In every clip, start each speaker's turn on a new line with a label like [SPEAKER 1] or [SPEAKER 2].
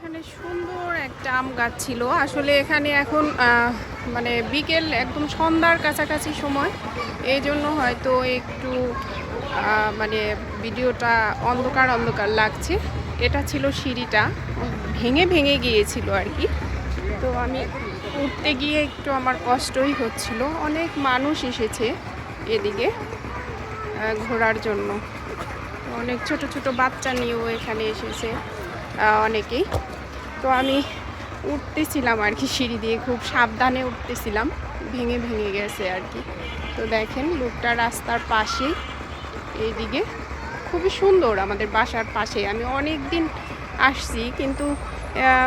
[SPEAKER 1] এখানে সুন্দর একটা আম গাছ ছিল। আসলে এখানে এখন মানে বিকেল একদম সন্ধ্যার কাছাকাছি সময়, এই জন্য হয়তো একটু মানে ভিডিওটা অন্ধকার অন্ধকার লাগছে। এটা ছিল সিঁড়িটা, ভেঙে ভেঙে গিয়েছিল আর কি। তো আমি উঠতে গিয়ে একটু আমার কষ্টই হচ্ছিল। অনেক মানুষ এসেছে এদিকে ঘোরার জন্য, অনেক ছোট ছোট বাচ্চা নিয়েও এখানে এসেছে অনেকেই। তো আমি উঠতেছিলাম আর কি, সিঁড়ি দিয়ে খুব সাবধানে উঠতেছিলাম, ভেঙে ভেঙে গেছে আর কি। তো দেখেন লোকটা রাস্তার পাশেই, এইদিকে খুবই সুন্দর, আমাদের বাসার পাশে। আমি অনেক দিন আসছি কিন্তু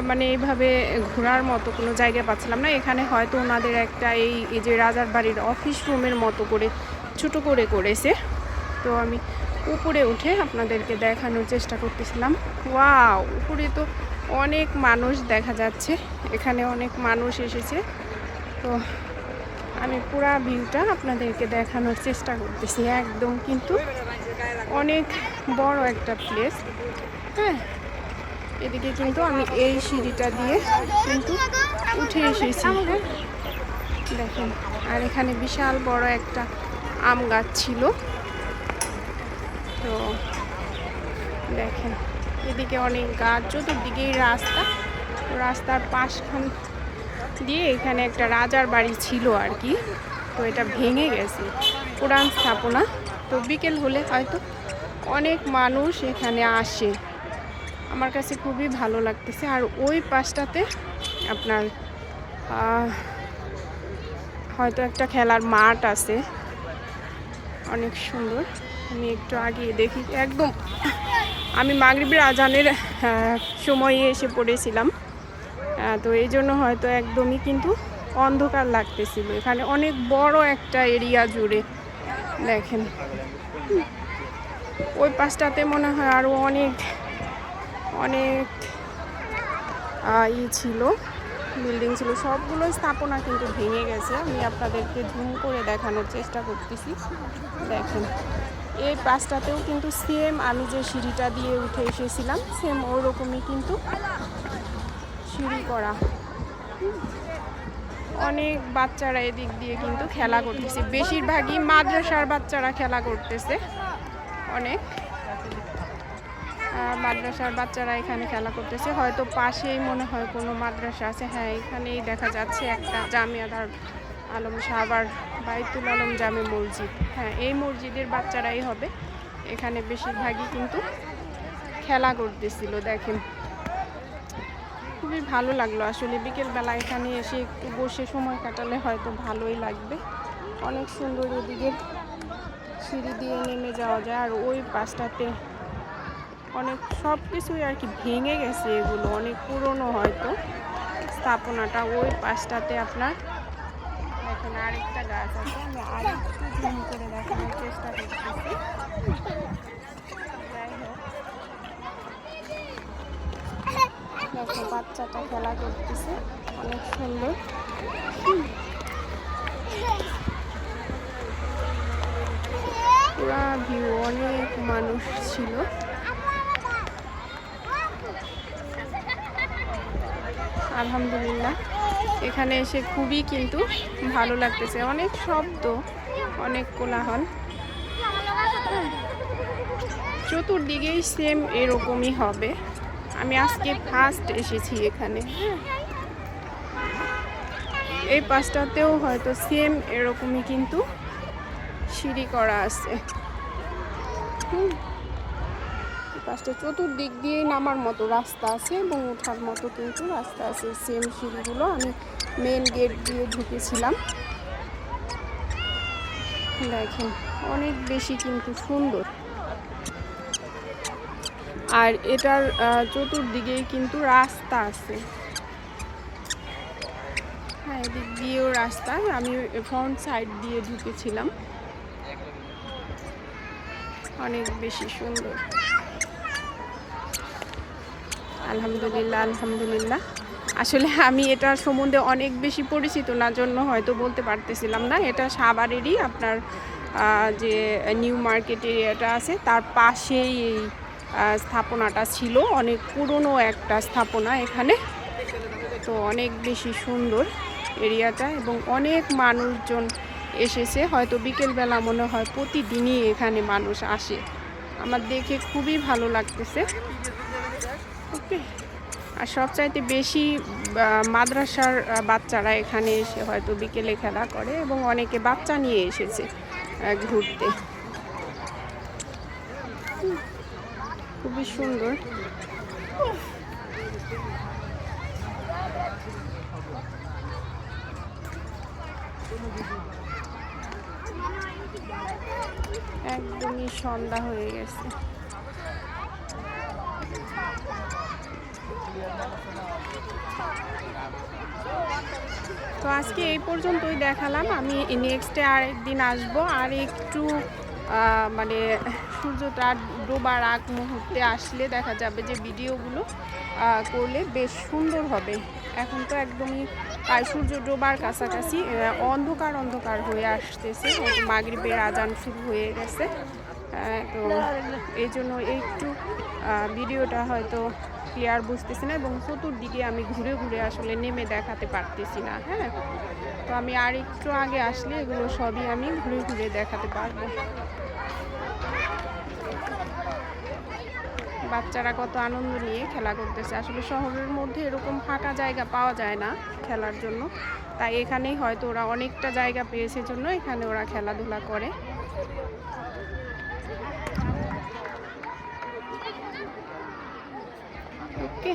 [SPEAKER 1] মানে এইভাবে ঘোরার মতো কোনো জায়গা পাচ্ছিলাম না। এখানে হয়তো ওনাদের একটা এই যে রাজার বাড়ির অফিস রুমের মতো করে ছোট করে করেছে। তো আমি উপরে উঠে আপনাদেরকে দেখানোর চেষ্টা করতেছিলাম। ওয়াও, উপরে তো অনেক মানুষ দেখা যাচ্ছে, এখানে অনেক মানুষ এসেছে। তো আমি পুরা ভিউটা আপনাদেরকে দেখানোর চেষ্টা করতেছি। একদম কিন্তু অনেক বড় একটা প্লেস। হ্যাঁ, এদিকে কিন্তু আমি এই সিঁড়িটা দিয়ে কিন্তু উঠে এসেছি। হ্যাঁ দেখেন, আর এখানে বিশাল বড় একটা আম গাছ ছিল। তো দেখেন এদিকে অনেক গাছ, চতুর্দিকেই রাস্তা। রাস্তার পাশখান দিয়ে এখানে একটা রাজার বাড়ি ছিল আর কি। তো এটা ভেঙে গেছে, পুরান স্থাপনা। তো বিকেল হলে হয়তো অনেক মানুষ এখানে আসে, আমার কাছে খুবই ভালো লাগতেছে। আর ওই পাশটাতে আপনার হয়তো একটা খেলার মাঠ আছে, অনেক সুন্দর। আমি একটু আগে দেখি, একদম আমি মাগরিবের আজানের সময়ে এসে পড়েছিলাম। তো এই জন্য হয়তো একদমই কিন্তু অন্ধকার লাগতেছিল। এখানে অনেক বড় একটা এরিয়া জুড়ে দেখেন। ওই পাশটাতে মনে হয় আরও অনেক অনেক ছিল, বিল্ডিং ছিল। সবগুলো স্থাপনা কিন্তু ভেঙে গেছে। আমি আপনাদেরকে জুম করে দেখানোর চেষ্টা করতেছি। দেখেন এই পাশটাতেও কিন্তু সেম আমি যে সিঁড়িটা দিয়ে উঠে এসেছিলাম, সেম ওরকমই কিন্তু সিঁড়ি করা। অনেক বাচ্চারা এদিক দিয়ে কিন্তু খেলা করতেছে, বেশিরভাগই মাদ্রাসার বাচ্চারা খেলা করতেছে। অনেক মাদ্রাসার বাচ্চারা এখানে খেলা করতেছে। হয়তো পাশেই মনে হয় কোনো মাদ্রাসা আছে। হ্যাঁ, এখানেই দেখা যাচ্ছে একটা জামিয়া দারুল আলম সাহাবার বাইতুল আলম জামে মসজিদ। হ্যাঁ, এই মসজিদের বাচ্চারাই হবে। এখানে বেশিরভাগই কিন্তু খেলা করতেছিল। দেখেন খুবই ভালো লাগলো আসলে বিকেলবেলা এখানে এসে একটু বসে সময় কাটালে হয়তো ভালোই লাগবে। অনেক সুন্দর, এদিকে সিঁড়ি দিয়ে নেমে যাওয়া যায়। আর ওই পাশটাতে অনেক সব কিছুই আর কি ভেঙে গেছে, এগুলো অনেক পুরনো হয়তো স্থাপনাটা। ওই পাশটাতে আপনার দেখেন আরেকটা গাছ আছে, আমি আরেকটু জুম করে দেখানোর চেষ্টা করতেছি। যাই হোক, দেখো বাচ্চাটা খেলা করতেছে, অনেক সুন্দর। পুরা ভিউ, অনেক মানুষ ছিল। আলহামদুলিল্লাহ এখানে এসে খুবই কিন্তু ভালো লাগতেছে। অনেক শব্দ, অনেক কোলাহল, চতুর্দিকেই সেম এরকমই হবে। আমি আজকে ফার্স্ট এসেছি এখানে। এই পাশটাতেও হয়তো সেম এরকমই কিন্তু সিঁড়ি করা আছে। পাশটা চতুর্দিক দিয়েই নামার মতো রাস্তা আছে এবং ওঠার মতো কিন্তু রাস্তা আছে। সেম সিঁড়িগুলো আমি মেন গেট দিয়ে ঢুকেছিলাম। দেখেন অনেক বেশি কিন্তু সুন্দর। আর এটার চতুর্দিকেই কিন্তু রাস্তা আছে। হ্যাঁ, এদিক দিয়েও রাস্তা, আমি ফ্রন্ট সাইড দিয়ে ঢুকেছিলাম। অনেক বেশি সুন্দর। আলহামদুলিল্লাহ, আলহামদুলিল্লাহ। আসলে আমি এটার সম্বন্ধে অনেক বেশি পরিচিত না জন্য হয়তো বলতে পারতেছিলাম না। এটা সাভারেরই আপনার যে নিউ মার্কেট এরিয়াটা আছে তার পাশেই এই স্থাপনাটা ছিল, অনেক পুরনো একটা স্থাপনা এখানে। তো অনেক বেশি সুন্দর এরিয়াটা এবং অনেক মানুষজন এসেছে, হয়তো বিকেলবেলা মনে হয় প্রতিদিনই এখানে মানুষ আসে। আমার দেখে খুবই ভালো লাগতেছে। ওকে, আর সবচাইতে বেশি মাদ্রাসার বাচ্চারা এখানে এসে হয়তো বিকেলে খেলা করে এবং অনেকে বাচ্চা নিয়ে এসেছে ঘুরতে। খুবই সুন্দর। একদমই সন্ধ্যা হয়ে গেছে। তো আজকে এই পর্যন্তই দেখালাম। আমি নেক্সটে আরেকদিন আসবো, আর একটু মানে সূর্যটা ডোবার আগ মুহূর্তে আসলে দেখা যাবে যে ভিডিওগুলো করলে বেশ সুন্দর হবে। এখন তো একদমই প্রায় সূর্য ডোবার কাছাকাছি, অন্ধকার অন্ধকার হয়ে আসতেছে, মাগরিবের আজান শুরু হয়ে গেছে। তো এই জন্য একটু ভিডিওটা হয়তো ক্লিয়ার বুঝতেছি না এবং চতুর্দিকে আমি ঘুরে ঘুরে আসলে নেমে দেখাতে পারতেছি না। হ্যাঁ, তো আমি আর একটু আগে আসলে এগুলো সবই আমি ঘুরে ঘুরে দেখাতে পারবো। বাচ্চারা কত আনন্দ নিয়ে খেলা করতেছে। আসলে শহরের মধ্যে এরকম ফাঁকা জায়গা পাওয়া যায় না খেলার জন্য, তাই এখানেই হয়তো ওরা অনেকটা জায়গা পেয়েছে জন্য এখানে ওরা খেলাধুলা করে। ওকে।